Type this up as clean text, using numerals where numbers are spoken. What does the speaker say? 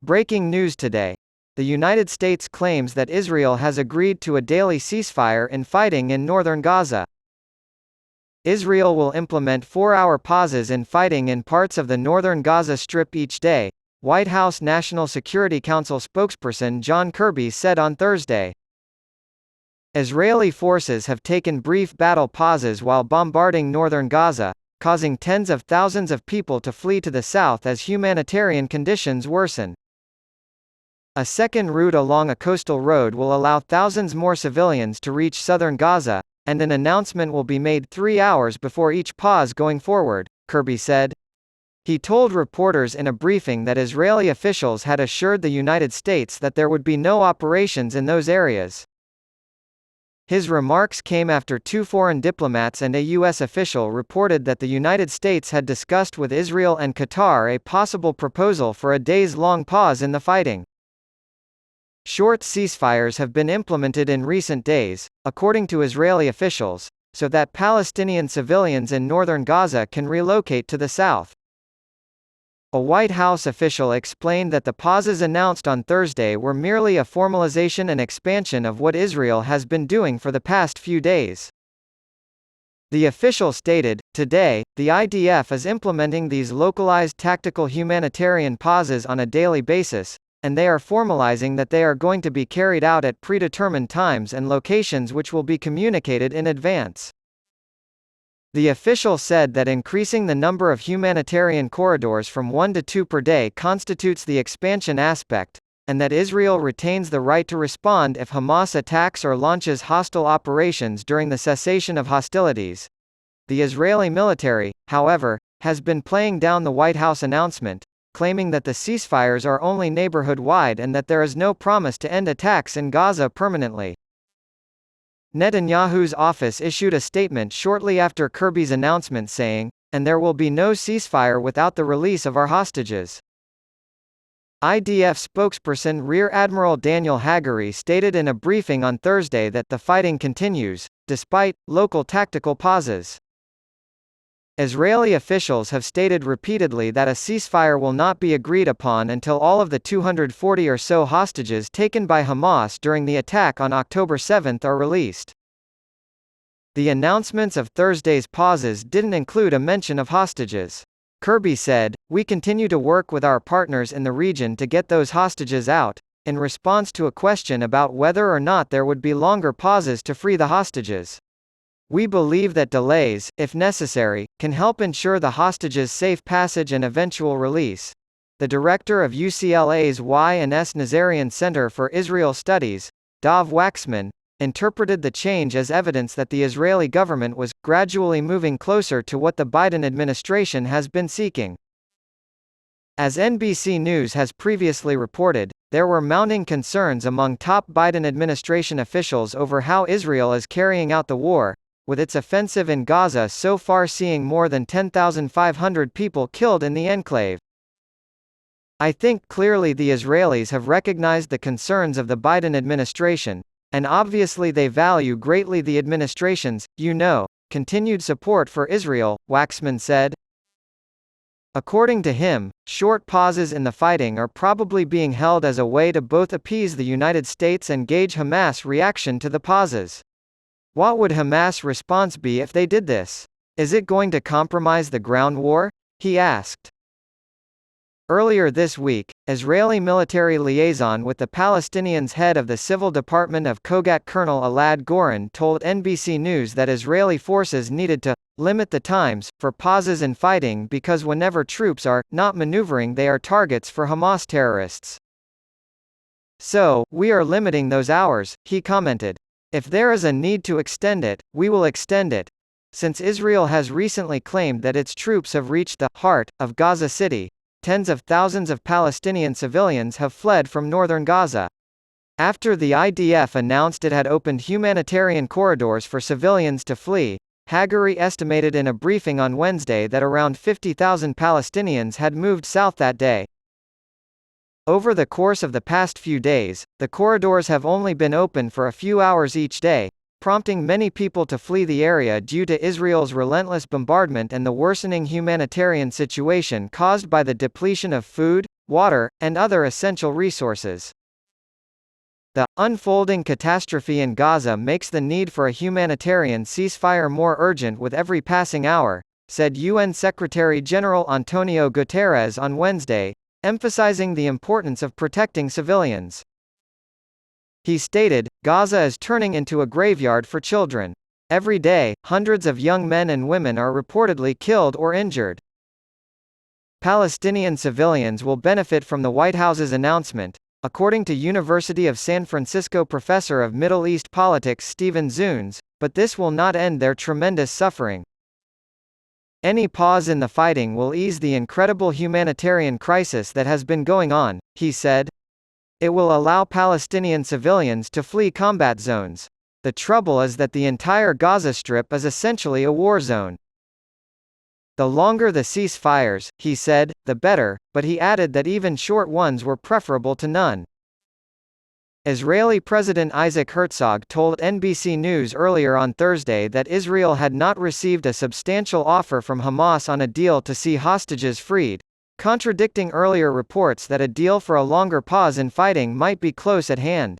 Breaking news today. The United States claims that Israel has agreed to a daily ceasefire in fighting in northern Gaza. Israel will implement 4-hour pauses in fighting in parts of the northern Gaza Strip each day, White House National Security Council spokesperson John Kirby said on Thursday. Israeli forces have taken brief battle pauses while bombarding northern Gaza, causing tens of thousands of people to flee to the south as humanitarian conditions worsen. A second route along a coastal road will allow thousands more civilians to reach southern Gaza, and an announcement will be made 3 hours before each pause going forward, Kirby said. He told reporters in a briefing that Israeli officials had assured the United States that there would be no operations in those areas. His remarks came after 2 foreign diplomats and a U.S. official reported that the United States had discussed with Israel and Qatar a possible proposal for a days-long pause in the fighting. Short ceasefires have been implemented in recent days, according to Israeli officials, so that Palestinian civilians in northern Gaza can relocate to the south. A White House official explained that the pauses announced on Thursday were merely a formalization and expansion of what Israel has been doing for the past few days. The official stated, "Today, the IDF is implementing these localized tactical humanitarian pauses on a daily basis, and they are formalizing that they are going to be carried out at predetermined times and locations which will be communicated in advance." The official said that increasing the number of humanitarian corridors from 1 to 2 per day constitutes the expansion aspect, and that Israel retains the right to respond if Hamas attacks or launches hostile operations during the cessation of hostilities. The Israeli military, however, has been playing down the White House announcement, claiming that the ceasefires are only neighborhood-wide and that there is no promise to end attacks in Gaza permanently. Netanyahu's office issued a statement shortly after Kirby's announcement saying, "And there will be no ceasefire without the release of our hostages." IDF spokesperson Rear Admiral Daniel Hagari stated in a briefing on Thursday that the fighting continues, despite local tactical pauses. Israeli officials have stated repeatedly that a ceasefire will not be agreed upon until all of the 240 or so hostages taken by Hamas during the attack on October 7 are released. The announcements of Thursday's pauses didn't include a mention of hostages. Kirby said, "We continue to work with our partners in the region to get those hostages out," in response to a question about whether or not there would be longer pauses to free the hostages. "We believe that delays, if necessary, can help ensure the hostages' safe passage and eventual release." The director of UCLA's Y&S Nazarian Center for Israel Studies, Dov Waxman, interpreted the change as evidence that the Israeli government was gradually moving closer to what the Biden administration has been seeking. As NBC News has previously reported, there were mounting concerns among top Biden administration officials over how Israel is carrying out the war, with its offensive in Gaza so far seeing more than 10,500 people killed in the enclave. "I think clearly the Israelis have recognized the concerns of the Biden administration, and obviously they value greatly the administration's, continued support for Israel," Waxman said. According to him, short pauses in the fighting are probably being held as a way to both appease the United States and gauge Hamas' reaction to the pauses. What would Hamas' response be if they did this? Is it going to compromise the ground war? He asked. Earlier this week, Israeli military liaison with the Palestinians' head of the Civil Department of Kogat Colonel Elad Goren told NBC News that Israeli forces needed to limit the times for pauses in fighting because whenever troops are not maneuvering, they are targets for Hamas terrorists. "So, we are limiting those hours," he commented. "If there is a need to extend it, we will extend it." Since Israel has recently claimed that its troops have reached the heart of Gaza City, tens of thousands of Palestinian civilians have fled from northern Gaza. After the IDF announced it had opened humanitarian corridors for civilians to flee, Hagari estimated in a briefing on Wednesday that around 50,000 Palestinians had moved south that day. Over the course of the past few days, the corridors have only been open for a few hours each day, prompting many people to flee the area due to Israel's relentless bombardment and the worsening humanitarian situation caused by the depletion of food, water, and other essential resources. The unfolding catastrophe in Gaza makes the need for a humanitarian ceasefire more urgent with every passing hour, said UN Secretary-General Antonio Guterres on Wednesday, emphasizing the importance of protecting civilians. He stated, "Gaza is turning into a graveyard for children. Every day, hundreds of young men and women are reportedly killed or injured." Palestinian civilians will benefit from the White House's announcement, according to University of San Francisco professor of Middle East politics Stephen Zunes, but this will not end their tremendous suffering. "Any pause in the fighting will ease the incredible humanitarian crisis that has been going on," he said. "It will allow Palestinian civilians to flee combat zones. The trouble is that the entire Gaza Strip is essentially a war zone. The longer the ceasefires," he said, "the better," but he added that even short ones were preferable to none. Israeli President Isaac Herzog told NBC News earlier on Thursday that Israel had not received a substantial offer from Hamas on a deal to see hostages freed, contradicting earlier reports that a deal for a longer pause in fighting might be close at hand.